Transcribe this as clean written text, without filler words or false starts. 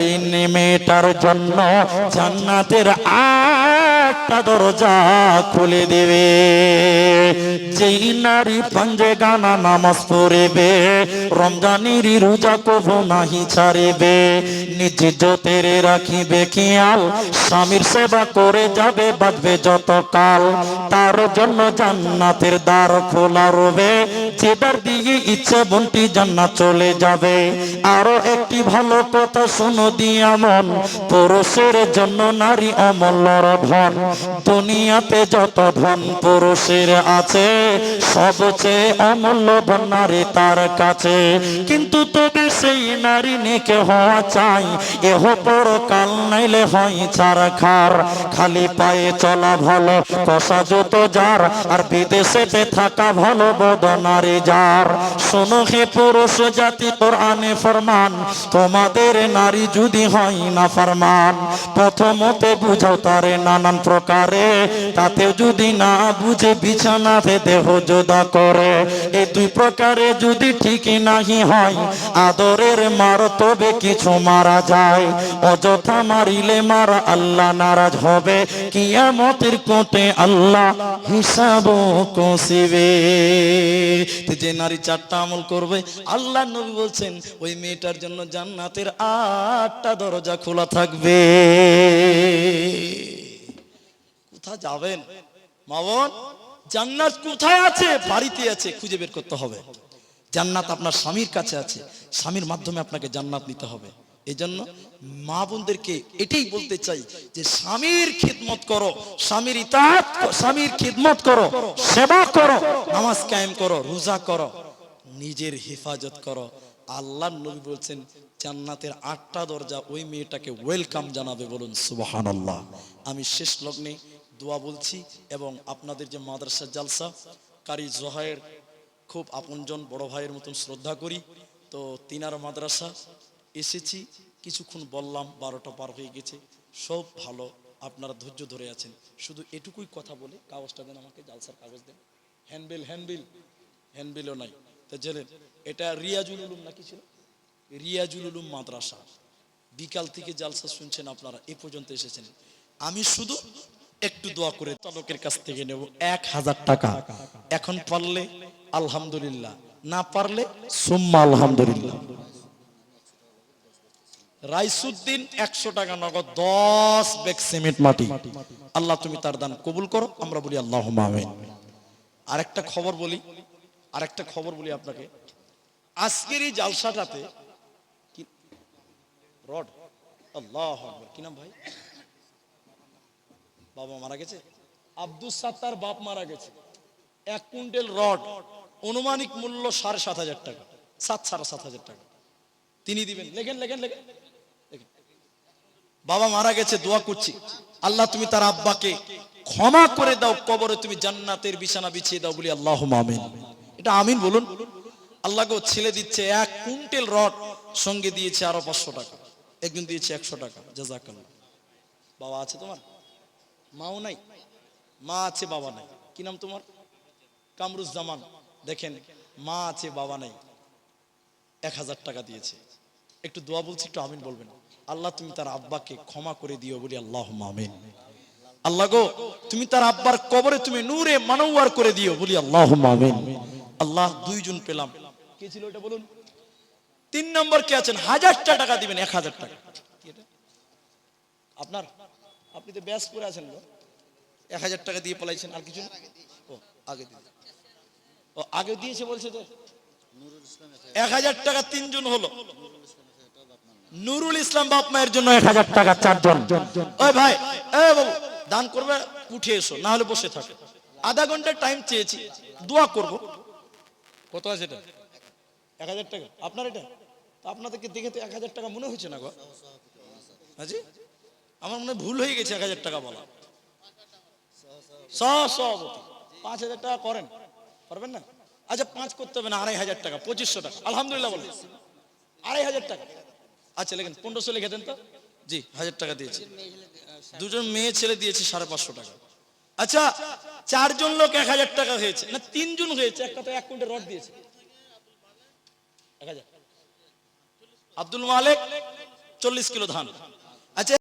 মেয়েটার জন্য জান্নাতের একটা দরজা খুলে দেবে। যেই নারী পাঞ্জে গানা নামাজ পড়বে, রমজানের রোজা কবু নাহি ছাড়বে, নিজ জোতের রাখিবে খেয়াল, স্বামীর সেবা করে যাবে বাঁচবে যত কাল, তার জন্য জান্নাতের দ্বার খোলা রবে, যেটার দিয়ে ইচ্ছে বন্টি জান্নাত চলে যাবে। আরো একটি ভালো কথা শুনো দিয়া মন, পুরুষের জন্য নারী অমূল্য ধন, দুনিয়াতে যত ধন পুরুষের আছে সবচেয়ে অমূল্য ধন নারী তার কাছে। কিন্তু তবে সেই নারী নেকে হওয়া চাই, এহ পরকাল নাইলে হয় ছারখার, খালি পায়ে চলা ভালো কষা যত যার, আর বিদেশেতে থাকা ভালো বদ নারী যার। শোনো হে পুরুষ জাতি, কোরআনে ফরমান, তোমাদের নারী যদি হয় না ফরমান, প্রথমত বুঝাও তারে নানান প্রকারে, তাতে যদি না বুঝে বিছানাতে দেহ জোদা করে। এই দুই প্রকারে যদি ঠিক নাহি হয়, আদরের মার তবে কিছু মারা যায়, অযথা মারিলে মারা আল্লাহ নারাজ হবে, কিয়ামতের কোটে আল্লাহ হিসাব কষিবে। যে নারী চারটা আমল করবে, আল্লাহ নবী বলছেন ওই মেয়েটার জন্য জান্নাতের 8টা দরজা খোলা থাকবে। কোথায় যাবেন মা বোন? জান্নাত কোথায় আছে? বাড়িতে আছে, খুঁজে বের করতে হবে। জান্নাত আপনার স্বামীর কাছে আছে, স্বামীর মাধ্যমে আপনাকে জান্নাত নিতে হবে। এই জন্য মা বোনদেরকে এটাই বলতে চাই যে স্বামীর খিদমত করো, স্বামীর ইতাআত, স্বামীর খিদমত করো, সেবা করো, নামাজ কায়েম করো, রোজা করো, নিজের হেফাজত করো। আল্লাহর নবী বলছেন জান্নাতের 8টা দরজা ওই মেয়েটাকে ওয়েলকাম জানাবে। বলুন সুবহানাল্লাহ। আমি শেষ লগ্নে দোয়া বলছি এবং আপনাদের যে মাদ্রাসা জালসা কারি জোহায়ের খুব আপনজন বড় ভাইয়ের মতন শ্রদ্ধা করি, তো তিনার মাদ্রাসা এসেছি, কিছুক্ষণ বললাম, 12টা পার হয়ে গেছে, সব ভালো, আপনারা ধৈর্য ধরে আছেন। শুধু এটুকুই কথা বলে কাগজটা দেন আমাকে, জালসার কাগজ দেন। হ্যান্ডবিলও নাই। তো জেলেন এটা রিয়াজুল উলুম নাকি ছিল, রিয়াজুল উলুম মাদ্রাসা। বিকাল থেকে জালসা শুনছেন আপনারা, এ পর্যন্ত এসেছেন। আমি শুধু একটু দোয়া করে চালকের কাছ থেকে নেব 1000 টাকা। এখন পারলে আলহামদুলিল্লাহ, না পারলে সুম্মা আলহামদুলিল্লাহ। রাইসুদ্দিন 100 টাকা নগদ, 10 ব্যাগ সিমেন্ট মাটি। আল্লাহ তুমি তার দান কবুল করো, আমরা বলি আল্লাহুম্মা আমিন। আরেকটা খবর বলি আপনাকে। আজকের এই জালসাটাতে রড, আল্লাহু আকবার, কি নাম ভাই? বাবা মারা গেছে, আব্দুস সাত্তার বাপ মারা গেছে। 1 কুইন্টাল রড অনুমানিক মূল্য 7,500 টাকা, 7,500 টাকা তিনি দিবেন। লেখেন। বাবা মারা গেছে, দোয়া করছি আল্লাহ তুমি তার আব্বাকে ক্ষমা করে দাও, কবরে তুমি জান্নাতের বিছানা বিছিয়ে দাও, বলি আল্লাহুম্মা আমিন। এটা আমিন বলুন। আল্লাহ গো ছেলে দিচ্ছে 1 কুইন্টাল রড, সঙ্গে দিয়েছে আরো 500 টাকা, একজন দিয়েছে 100 টাকা। জাযাকাল্লাহ। বাবা আছে তোমার? মাও নাই? মা আছে বাবা নাই। কি নাম তোমার? কামরুজ্জামান। দেখেন, মা আছে বাবা নাই, 1000 টাকা দিয়েছে। একটু দোয়া বলছি, একটু আমিন বলবেন। আল্লাহ তুমি তার আব্বাকে ক্ষমা করে দিও, বলি আল্লাহুম্মা আমিন। আল্লাহ গো তুমি তার আব্বার কবরে তুমি নূরে মানওয়ার করে দিও, বলি আল্লাহুম্মা আমিন। আল্লাহ 2 জন পেলাম। কে ছিল এটা বলুন? 3 নম্বর কে আছেন? 1000 টাকা দিবেন, 1000 টাকা। আপনার, আপনি তো ব্যাস করে আছেন, 1000 টাকা দিয়ে পলাইছেন। আর কিছু? ও আগে দিয়ে, ও আগে দিয়েছে বলছে যে 1000 টাকা 3 জন হলো। নুরুল ইসলাম বাপ মায়ের জন্য 1000 টাকা 4 জন। ওই ভাই, এই বাবু, দান করবে, উঠে এসো, না হলে বসে থাকো। আধা ঘন্টা টাইম চেয়েছি, দোয়া করব। কত আছে এটা? 1000 টাকা আপনার? এটা তো আপনাদেরকে দেখে তো 1000 টাকা মনে হচ্ছে না গো। হাজি, আমার মনে ভুল হয়ে গেছে 1000 টাকা বলা। সভাপতি 5000 টাকা করেন, পারবেন না? আচ্ছা 5 করতে হবে না, 2500 টাকা, 2500 টাকা। আলহামদুলিল্লাহ বলেন, 2500 টাকা। আচ্ছা লেখেন, 1500 লিখে দেন তো। জি, 1000 টাকা দিয়েছি। 2 জন মেয়ে ছেলে দিয়েছে 550 টাকা। আচ্ছা 4 জন লোক 1000 টাকা হয়েছে না, 3 জন হয়েছে, একটা তো 1 কুইন্টাল রড দিয়েছে 1000। আব্দুল মালিক 40 কিলো ধান। আচ্ছা